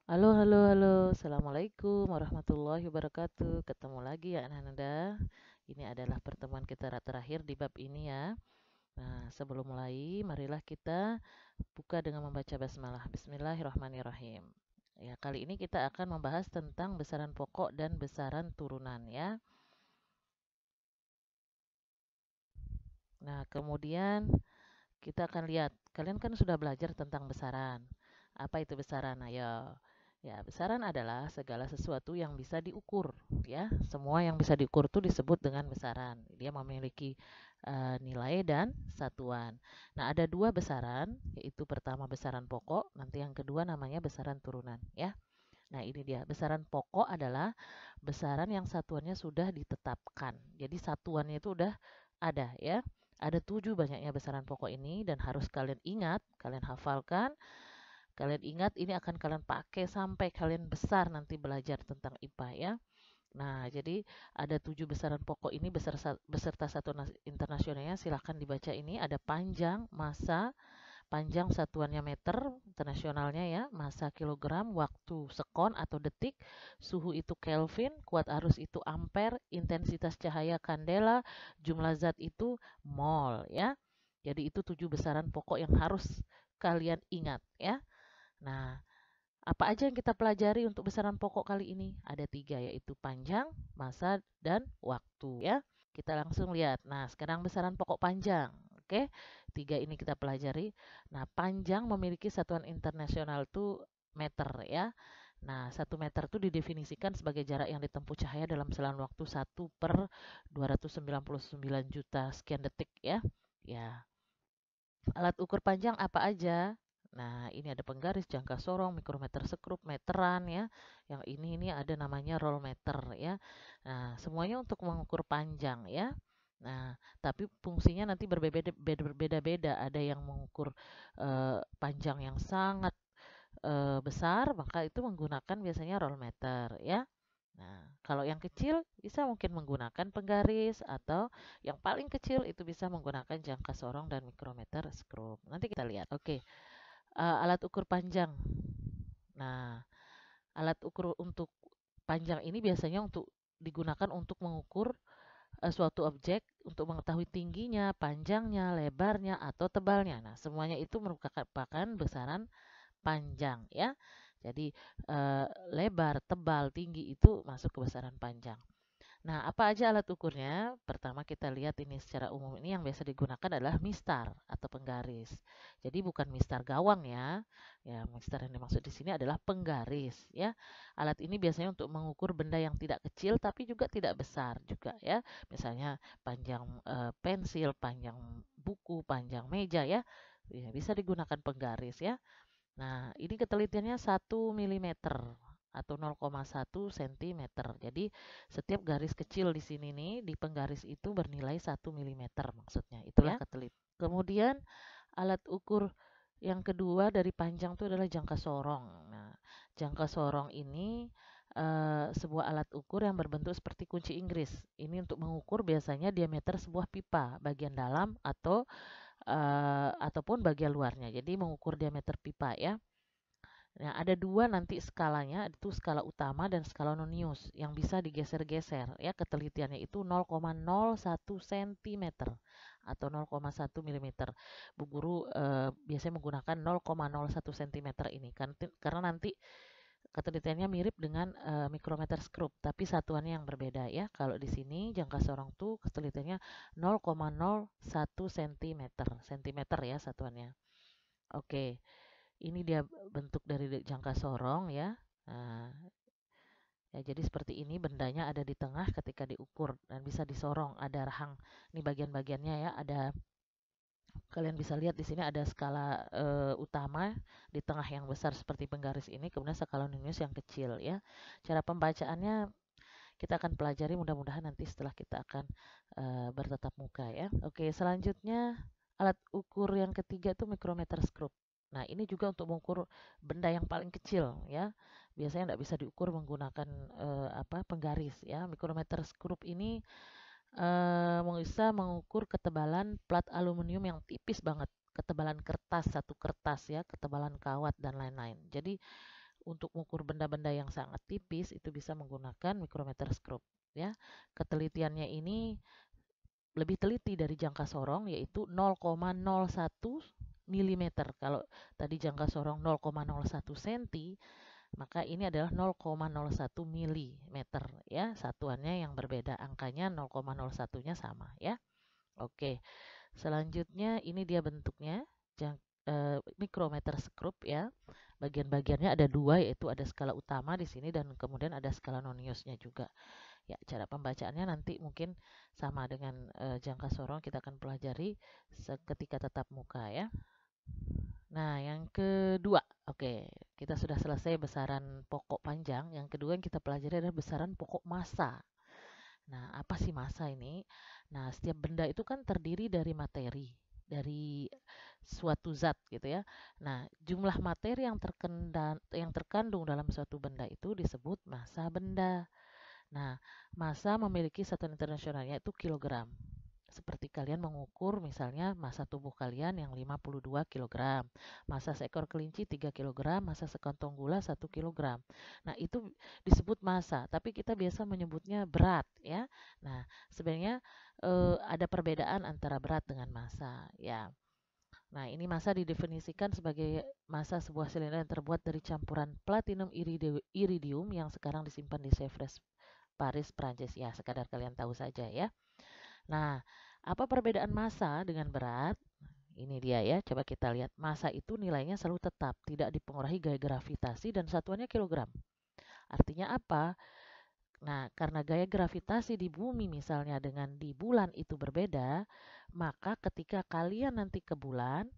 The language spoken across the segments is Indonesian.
Halo, halo, halo. Assalamualaikum warahmatullahi wabarakatuh. Ketemu lagi ya Ananda. Ini adalah pertemuan kita terakhir di bab ini ya. Nah, sebelum mulai, marilah kita buka dengan membaca basmalah. Bismillahirrahmanirrahim. Ya, kali ini kita akan membahas tentang besaran pokok dan besaran turunan ya. Nah, kemudian kita akan lihat, kalian kan sudah belajar tentang besaran. Apa itu besaran? Ayo. Ya, besaran adalah segala sesuatu yang bisa diukur, ya. Semua yang bisa diukur itu disebut dengan besaran. Dia memiliki nilai dan satuan. Nah, ada dua besaran, yaitu pertama besaran pokok, nanti yang kedua namanya besaran turunan, ya. Nah, ini dia. Besaran pokok adalah besaran yang satuannya sudah ditetapkan. Jadi satuannya itu udah ada ya. Ada 7 banyaknya besaran pokok ini dan harus kalian ingat, kalian hafalkan, kalian ingat ini akan kalian pakai sampai kalian besar nanti belajar tentang IPA ya. Nah, jadi ada 7 besaran pokok ini beserta satuan internasionalnya. Silahkan dibaca ini. Ada panjang, massa, panjang satuannya meter internasionalnya ya, massa kilogram, waktu sekon atau detik, suhu itu Kelvin, kuat arus itu ampere, intensitas cahaya kandela, jumlah zat itu mol ya. Jadi itu 7 besaran pokok yang harus kalian ingat ya. Nah, apa aja yang kita pelajari untuk besaran pokok kali ini? Ada 3 yaitu panjang, massa, dan waktu ya. Kita langsung lihat. Nah, sekarang besaran pokok panjang. Oke, 3 ini kita pelajari. Nah, panjang memiliki satuan internasional itu meter ya. Nah, 1 meter itu didefinisikan sebagai jarak yang ditempuh cahaya dalam selang waktu 1/299 juta sekian detik ya. Ya, alat ukur panjang apa aja? Nah, ini ada penggaris, jangka sorong, mikrometer sekrup, meteran ya. Yang ini ada namanya rollmeter ya. Nah, semuanya untuk mengukur panjang ya. Nah, tapi fungsinya nanti berbeda-beda. Ada yang mengukur panjang yang sangat besar, maka itu menggunakan biasanya rollmeter ya. Nah, kalau yang kecil bisa mungkin menggunakan penggaris atau yang paling kecil itu bisa menggunakan jangka sorong dan mikrometer skrup. Nanti kita lihat. Oke, alat ukur panjang. Nah, alat ukur untuk panjang ini biasanya digunakan untuk mengukur suatu objek untuk mengetahui tingginya, panjangnya, lebarnya, atau tebalnya. Nah, semuanya itu merupakan besaran panjang ya. Jadi lebar, tebal, tinggi itu masuk ke besaran panjang. Nah, apa aja alat ukurnya? Pertama kita lihat ini secara umum ini yang biasa digunakan adalah mistar atau penggaris. Jadi bukan mistar gawang ya. Ya, mistar yang dimaksud di sini adalah penggaris ya. Alat ini biasanya untuk mengukur benda yang tidak kecil tapi juga tidak besar juga ya. Misalnya panjang pensil, panjang buku, panjang meja ya. Ya, bisa digunakan penggaris ya. Nah, ini ketelitiannya 1 mm atau 0,1 cm. Jadi, setiap garis kecil di sini nih, di penggaris itu bernilai 1 mm maksudnya. Itulah ya, ketelit. Kemudian, alat ukur yang kedua dari panjang itu adalah jangka sorong. Nah, jangka sorong ini sebuah alat ukur yang berbentuk seperti kunci Inggris. Ini untuk mengukur biasanya diameter sebuah pipa, bagian dalam ataupun bagian luarnya. Jadi mengukur diameter pipa ya. Nah, ada dua nanti skalanya, itu skala utama dan skala nonius yang bisa digeser-geser ya. Ketelitiannya itu 0,01 cm atau 0,1 mm. Bu Guru biasanya menggunakan 0,01 cm ini karena nanti ketelitiannya mirip dengan mikrometer skrup, tapi satuannya yang berbeda ya. Kalau di sini jangka sorong tuh ketelitiannya 0,01 cm, cm ya satuannya. Oke, ini dia bentuk dari jangka sorong ya. Nah, ya jadi seperti ini bendanya ada di tengah ketika diukur dan bisa disorong. Ada rahang. Ini bagian-bagiannya ya. Kalian bisa lihat di sini ada skala utama di tengah yang besar seperti penggaris ini, kemudian skala nonius yang kecil ya. Cara pembacaannya kita akan pelajari mudah-mudahan nanti setelah kita akan bertatap muka ya. Oke, selanjutnya alat ukur yang ketiga itu mikrometer skrup. Nah, ini juga untuk mengukur benda yang paling kecil ya. Biasanya tidak bisa diukur menggunakan penggaris ya. Mikrometer skrup ini bisa mengukur ketebalan plat aluminium yang tipis banget, ketebalan kertas, satu kertas ya, ketebalan kawat dan lain-lain. Jadi untuk mengukur benda-benda yang sangat tipis itu bisa menggunakan mikrometer skrup ya. Ketelitiannya ini lebih teliti dari jangka sorong yaitu 0,01 mm. Kalau tadi jangka sorong 0,01 cm, maka ini adalah 0,01 mm ya. Satuannya yang berbeda, angkanya 0,01-nya sama ya. Oke. Selanjutnya ini dia bentuknya, mikrometer skrup ya. Bagian-bagiannya ada dua, yaitu ada skala utama di sini dan kemudian ada skala noniusnya juga. Ya, cara pembacaannya nanti mungkin sama dengan jangka sorong, kita akan pelajari ketika tatap muka ya. Nah, yang kedua, oke, kita sudah selesai besaran pokok panjang. Yang kedua yang kita pelajari adalah besaran pokok massa. Nah, apa sih massa ini? Nah, setiap benda itu kan terdiri dari materi, dari suatu zat gitu ya. Nah, jumlah materi yang terkandung dalam suatu benda itu disebut massa benda. Nah, massa memiliki satuan internasionalnya itu kilogram. Seperti kalian mengukur misalnya massa tubuh kalian yang 52 kg, massa seekor kelinci 3 kg, massa sekantong gula 1 kg. Nah, itu disebut massa, tapi kita biasa menyebutnya berat ya. Nah, sebenarnya ada perbedaan antara berat dengan massa ya. Nah, ini massa didefinisikan sebagai massa sebuah silinder yang terbuat dari campuran platinum iridium yang sekarang disimpan di Sèvres, Paris, Prancis ya. Sekadar kalian tahu saja ya. Nah, apa perbedaan massa dengan berat? Ini dia ya, coba kita lihat. Massa itu nilainya selalu tetap, tidak dipengaruhi gaya gravitasi dan satuannya kilogram. Artinya apa? Nah, karena gaya gravitasi di bumi misalnya dengan di bulan itu berbeda, maka ketika kalian nanti ke bulan,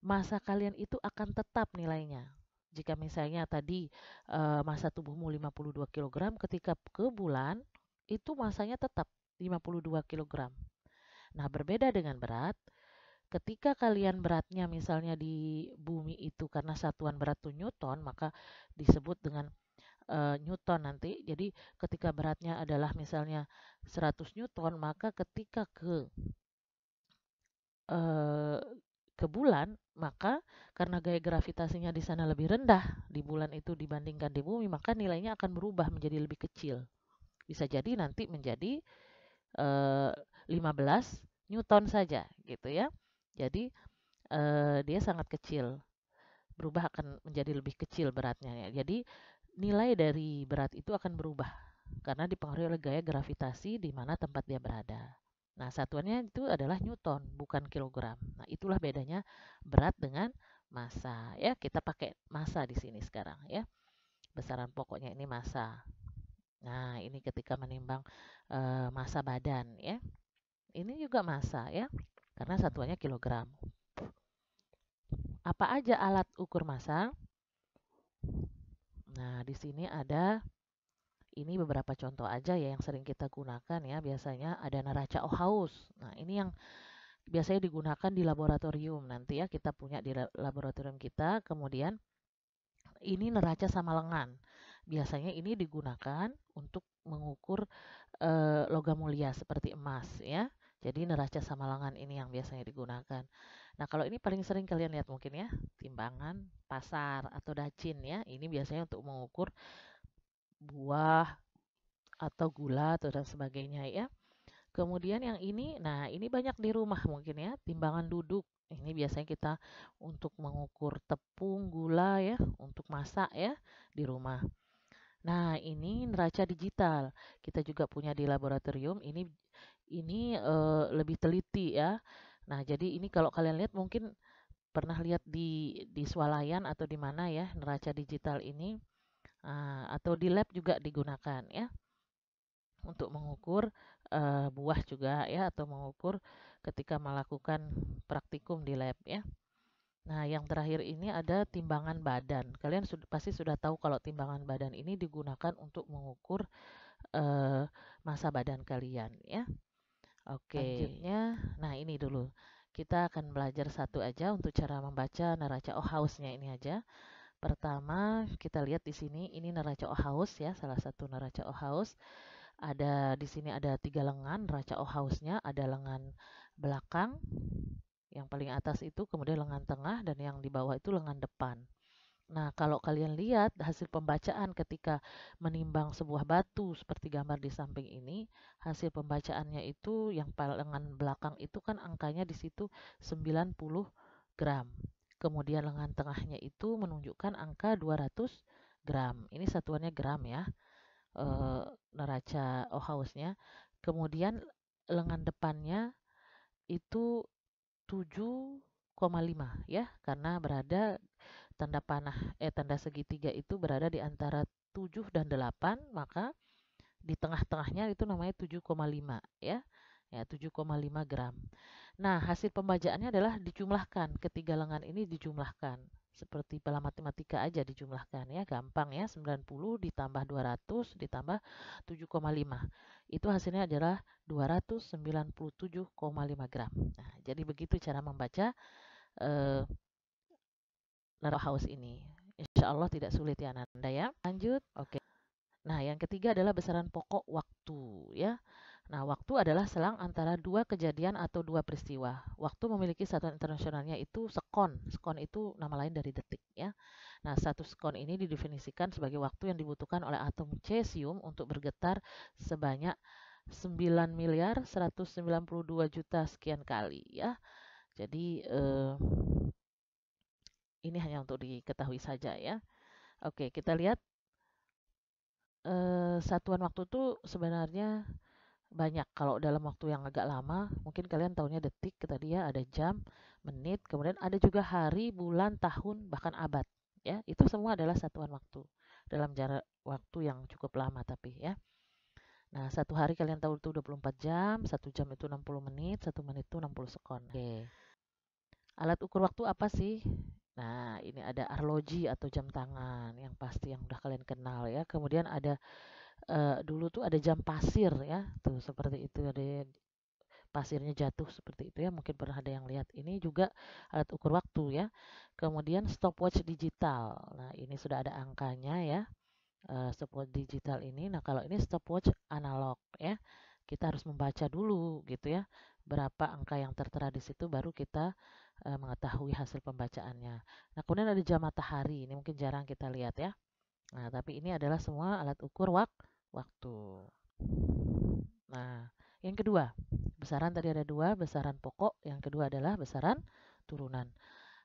massa kalian itu akan tetap nilainya. Jika misalnya tadi massa tubuhmu 52 kg, ketika ke bulan, itu massanya tetap 52 kg. Nah, berbeda dengan berat, ketika kalian beratnya misalnya di bumi itu karena satuan berat itu Newton, maka disebut dengan Newton nanti. Jadi ketika beratnya adalah misalnya 100 Newton, maka ketika eh, ke bulan, maka karena gaya gravitasinya di sana lebih rendah di bulan itu dibandingkan di bumi, maka nilainya akan berubah menjadi lebih kecil. Bisa jadi nanti menjadi 15 Newton saja gitu ya. Jadi dia sangat kecil, berubah akan menjadi lebih kecil beratnya ya. Jadi nilai dari berat itu akan berubah karena dipengaruhi oleh gaya gravitasi di mana tempat dia berada. Nah, satuannya itu adalah Newton, bukan kilogram. Nah, itulah bedanya berat dengan massa ya. Kita pakai massa di sini sekarang ya. Besaran pokoknya ini massa. Nah, ini ketika menimbang massa badan ya. Ini juga massa ya, karena satuannya kilogram. Apa aja alat ukur massa? Nah, di sini ada ini beberapa contoh aja ya yang sering kita gunakan ya. Biasanya ada neraca Ohaus. Nah, ini yang biasanya digunakan di laboratorium. Nanti ya kita punya di laboratorium kita. Kemudian ini neraca sama lengan. Biasanya ini digunakan untuk mengukur logam mulia seperti emas ya. Jadi neraca sama lengan ini yang biasanya digunakan. Nah, kalau ini paling sering kalian lihat mungkin ya, timbangan pasar atau dacin ya. Ini biasanya untuk mengukur buah atau gula atau dan sebagainya ya. Kemudian yang ini, nah ini banyak di rumah mungkin ya, timbangan duduk. Ini biasanya kita untuk mengukur tepung, gula ya, untuk masak ya di rumah. Nah, ini neraca digital. Kita juga punya di laboratorium. Ini lebih teliti ya. Nah, jadi ini kalau kalian lihat mungkin pernah lihat di swalayan atau di mana ya neraca digital ini atau di lab juga digunakan ya untuk mengukur buah juga ya atau mengukur ketika melakukan praktikum di lab ya. Nah, yang terakhir ini ada timbangan badan. Kalian pasti sudah tahu kalau timbangan badan ini digunakan untuk mengukur massa badan kalian ya. Oke. Selanjutnya, nah ini dulu. Kita akan belajar satu aja untuk cara membaca neraca Ohaus-nya ini aja. Pertama, kita lihat di sini ini neraca Ohaus ya, salah satu neraca Ohaus. Ada di sini ada 3 lengan neraca Ohaus-nya, ada lengan belakang yang paling atas itu, kemudian lengan tengah dan yang di bawah itu lengan depan. Nah, kalau kalian lihat hasil pembacaan ketika menimbang sebuah batu seperti gambar di samping ini, hasil pembacaannya itu yang lengan belakang itu kan angkanya di situ 90 gram. Kemudian lengan tengahnya itu menunjukkan angka 200 gram. Ini satuannya gram ya, neraca Ohausnya. Kemudian lengan depannya itu 7,5 ya, karena berada tanda segitiga itu berada di antara 7 dan 8, maka di tengah-tengahnya itu namanya 7,5 ya. Ya, 7,5 gram. Nah, hasil pembacaannya adalah dijumlahkan. Ketiga lengan ini dijumlahkan. Seperti pada matematika aja dijumlahkan ya, gampang ya. 90 ditambah 200 ditambah 7,5. Itu hasilnya adalah 297,5 gram. Nah, jadi begitu cara membaca eh, Naruh House ini. Insya Allah tidak sulit ya Nanda ya. Lanjut. Oke. Nah, yang ketiga adalah besaran pokok waktu ya. Nah, waktu adalah selang antara dua kejadian atau dua peristiwa. Waktu memiliki satuan internasionalnya itu sekon. Sekon itu nama lain dari detik ya. Nah, satu sekon ini didefinisikan sebagai waktu yang dibutuhkan oleh atom cesium untuk bergetar sebanyak 9 miliar 192 juta sekian kali ya. Jadi ini hanya untuk diketahui saja ya. Oke, kita lihat satuan waktu itu sebenarnya banyak. Kalau dalam waktu yang agak lama, mungkin kalian tahunya detik, tadi ya ada jam, menit, kemudian ada juga hari, bulan, tahun, bahkan abad. Ya, itu semua adalah satuan waktu dalam jarak waktu yang cukup lama tapi ya. Nah, satu hari kalian tahu itu 24 jam, satu jam itu 60 menit, satu menit itu 60 sekon. Oke. Alat ukur waktu apa sih? Nah, ini ada arloji atau jam tangan yang pasti yang udah kalian kenal ya. Kemudian ada dulu tuh ada jam pasir ya, tuh seperti itu ada pasirnya jatuh seperti itu ya. Mungkin pernah ada yang lihat. Ini juga alat ukur waktu ya. Kemudian stopwatch digital. Nah, ini sudah ada angkanya ya. Stopwatch digital ini. Nah, kalau ini stopwatch analog ya. Kita harus membaca dulu gitu ya. Berapa angka yang tertera di situ baru kita mengetahui hasil pembacaannya. Nah, kemudian ada jam matahari. Ini mungkin jarang kita lihat ya. Nah, tapi ini adalah semua alat ukur waktu. Nah, yang kedua, besaran tadi ada dua, besaran pokok. Yang kedua adalah besaran turunan.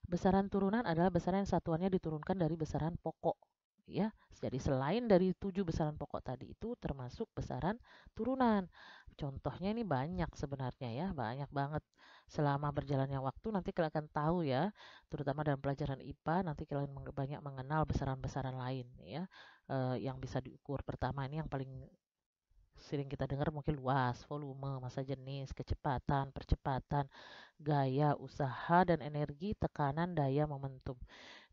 Besaran turunan adalah besaran yang satuannya diturunkan dari besaran pokok. Ya, jadi selain dari 7 besaran pokok tadi itu termasuk besaran turunan. Contohnya ini banyak sebenarnya ya, banyak banget. Selama berjalannya waktu nanti kalian akan tahu ya, terutama dalam pelajaran IPA nanti kalian banyak mengenal besaran-besaran lain ya, yang bisa diukur. Pertama ini yang paling sering kita dengar mungkin luas, volume, massa jenis, kecepatan, percepatan, gaya, usaha, dan energi, tekanan, daya, momentum.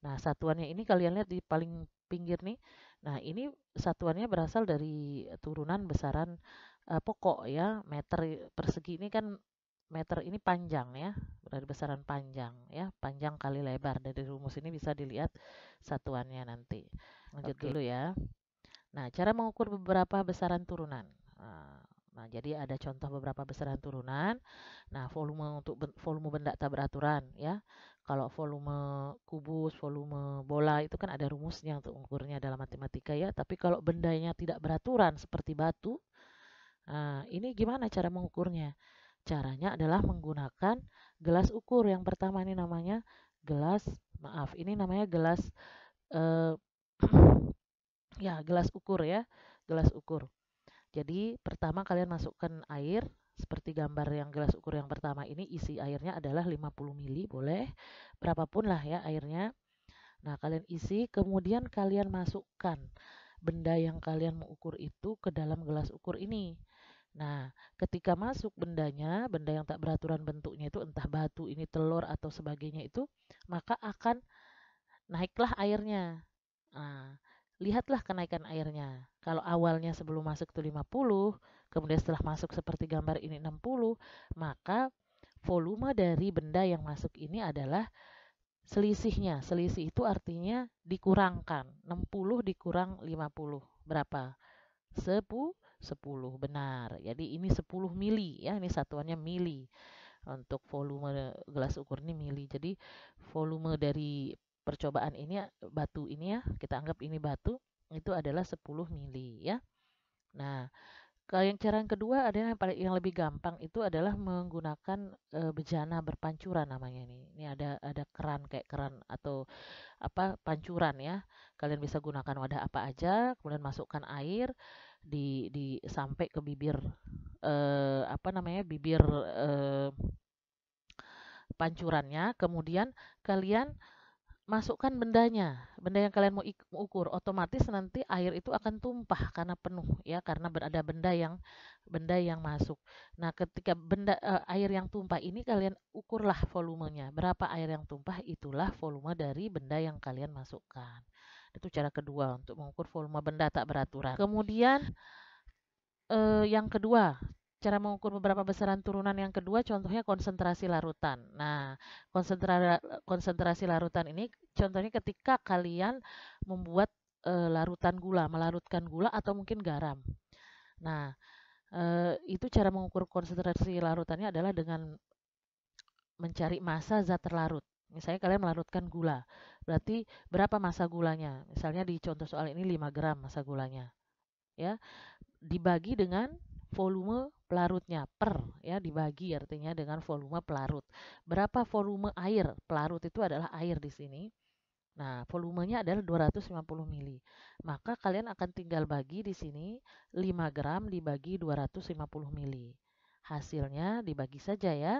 Nah, satuannya ini kalian lihat di paling pinggir nih. Nah, ini satuannya berasal dari turunan besaran pokok ya. Meter persegi ini kan meter ini panjang ya, dari besaran panjang ya, panjang kali lebar. Dari rumus ini bisa dilihat satuannya nanti. Lanjut dulu ya. Nah, cara mengukur beberapa besaran turunan. Nah, jadi ada contoh beberapa besaran turunan. Nah, volume untuk volume benda tak beraturan ya. Kalau volume kubus, volume bola itu kan ada rumusnya untuk mengukurnya dalam matematika ya. Tapi kalau bendanya tidak beraturan seperti batu, nah ini gimana cara mengukurnya? Caranya adalah menggunakan gelas ukur. Yang pertama ini namanya gelas, maaf, ini namanya gelas eh, ya, gelas ukur ya, gelas ukur. Jadi pertama kalian masukkan air seperti gambar yang gelas ukur yang pertama ini, isi airnya adalah 50 mili, boleh berapapun lah ya airnya. Nah, kalian isi, kemudian kalian masukkan benda yang kalian mau ukur itu ke dalam gelas ukur ini. Nah, ketika masuk bendanya, benda yang tak beraturan bentuknya itu entah batu, ini telur atau sebagainya itu, maka akan naiklah airnya. Nah, lihatlah kenaikan airnya. Kalau awalnya sebelum masuk itu 50, kemudian setelah masuk seperti gambar ini 60, maka volume dari benda yang masuk ini adalah selisihnya. Selisih itu artinya dikurangkan. 60 dikurang 50. Berapa? 10, benar. Jadi ini 10 mili ya, ini satuannya mili. Untuk volume gelas ukur ini mili. Jadi volume dari percobaan ini batu ini ya, kita anggap ini batu, itu adalah 10 mili ya. Nah, kalau yang cara yang kedua ada yang lebih gampang itu adalah menggunakan bejana berpancuran namanya ini. Ini ada keran kayak keran atau apa pancuran ya. Kalian bisa gunakan wadah apa aja, kemudian masukkan air di sampai ke bibir apa namanya bibir pancurannya. Kemudian kalian masukkan benda yang kalian mau ukur, otomatis nanti air itu akan tumpah karena penuh ya, karena ada benda yang masuk. Nah, ketika air yang tumpah ini kalian ukurlah volumenya. Berapa air yang tumpah, itulah volume dari benda yang kalian masukkan. Itu cara kedua untuk mengukur volume benda tak beraturan. Kemudian yang kedua, cara mengukur beberapa besaran turunan yang kedua contohnya konsentrasi larutan. Nah, konsentrasi larutan ini contohnya ketika kalian membuat larutan gula, melarutkan gula atau mungkin garam. Nah, itu cara mengukur konsentrasi larutannya adalah dengan mencari massa zat terlarut. Misalnya kalian melarutkan gula, berarti berapa massa gulanya? Misalnya di contoh soal ini 5 gram massa gulanya. Ya, dibagi dengan volume pelarutnya ya, dibagi artinya dengan volume pelarut. Berapa volume air? Pelarut itu adalah air di sini. Nah, volumenya adalah 250 mili. Maka kalian akan tinggal bagi di sini 5 gram dibagi 250 mili. Hasilnya dibagi saja ya.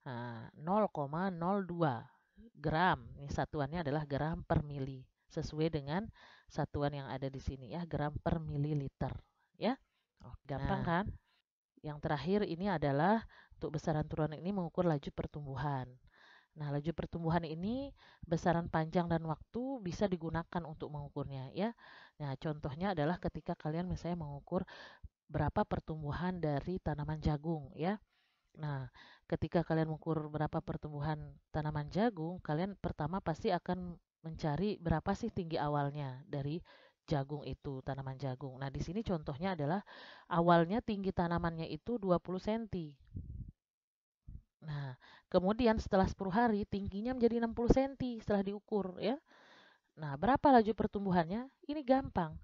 Nah, 0,02 gram. Ini satuannya adalah gram per mili. Sesuai dengan satuan yang ada di sini ya, gram per mililiter ya. Oh, gampang kan? Yang terakhir ini adalah untuk besaran turunan ini mengukur laju pertumbuhan. Nah, laju pertumbuhan ini besaran panjang dan waktu bisa digunakan untuk mengukurnya ya. Nah, contohnya adalah ketika kalian misalnya mengukur berapa pertumbuhan dari tanaman jagung ya. Nah, ketika kalian mengukur berapa pertumbuhan tanaman jagung, kalian pertama pasti akan mencari berapa sih tinggi awalnya dari jagung itu, tanaman jagung. Nah, di sini contohnya adalah awalnya tinggi tanamannya itu 20 cm. Nah, kemudian setelah 10 hari tingginya menjadi 60 cm setelah diukur ya. Nah, berapa laju pertumbuhannya? Ini gampang.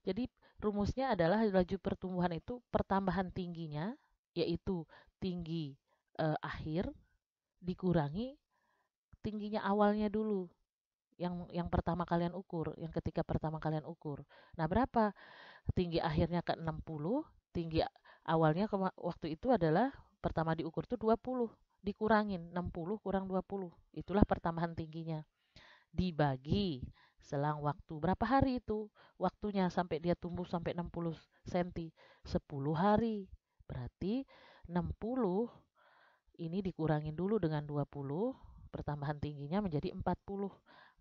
Jadi rumusnya adalah laju pertumbuhan itu pertambahan tingginya, yaitu tinggi akhir dikurangi tingginya awalnya dulu yang pertama kalian ukur, yang ketika pertama kalian ukur. Nah, berapa? Tinggi akhirnya ke 60, tinggi awalnya waktu itu adalah pertama diukur tuh 20, dikurangin 60 kurang 20. Itulah pertambahan tingginya. Dibagi selang waktu berapa hari itu? Waktunya sampai dia tumbuh sampai 60 cm. 10 hari. Berarti 60 ini dikurangin dulu dengan 20, pertambahan tingginya menjadi 40.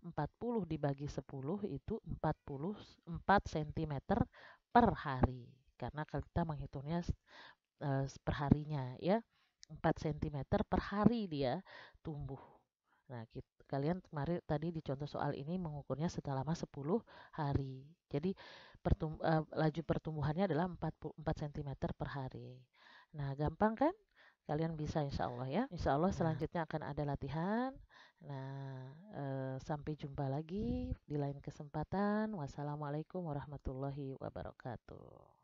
40 dibagi 10 itu 44 cm per hari. Karena kita menghitungnya per harinya ya. 4 cm per hari dia tumbuh. Nah, kalian kemarin tadi di contoh soal ini mengukurnya setelah lama 10 hari. Jadi laju pertumbuhannya adalah 4 cm per hari. Nah, gampang kan? Kalian bisa insya Allah ya. Insya Allah selanjutnya akan ada latihan. Nah, sampai jumpa lagi di lain kesempatan. Wassalamualaikum warahmatullahi wabarakatuh.